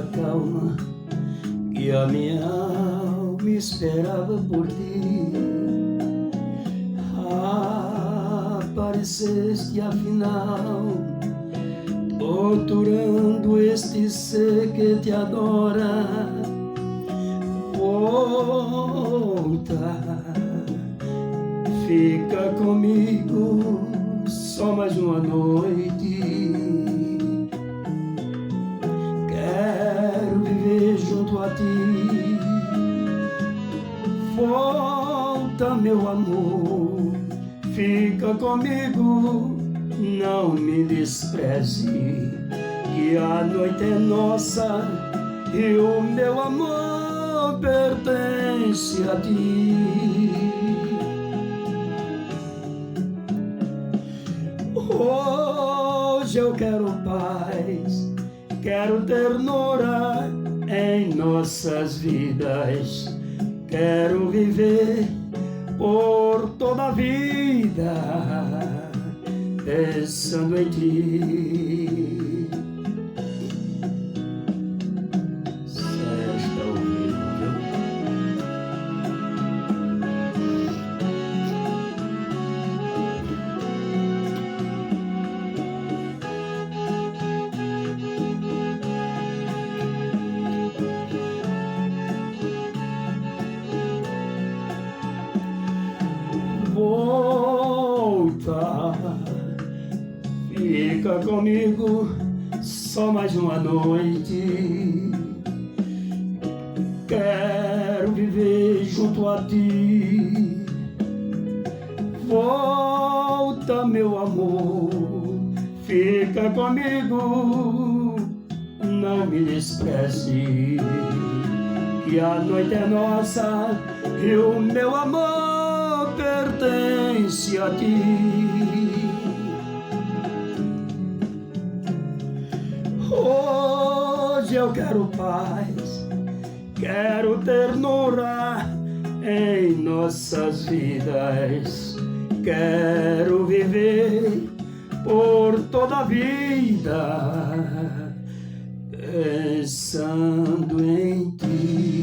calma que a minha alma esperava por ti. Apareceste afinal, torturando este ser que te adora. Volta, fica comigo só mais uma noite. Quero viver junto a ti. Volta, meu amor, fica comigo, não me despreze, que a noite é nossa e o meu amor pertence a ti. Hoje eu quero paz, quero ternura em nossas vidas. Quero viver por toda a vida pensando em ti. Sério, está ouvindo, volta, fica comigo só mais uma noite. Quero viver junto a ti. Volta, meu amor, fica comigo, não me despreze, que a noite é nossa e o meu amor pertence a ti. Hoje eu quero paz, quero ternura em nossas vidas. Quero viver por toda a vida pensando em ti.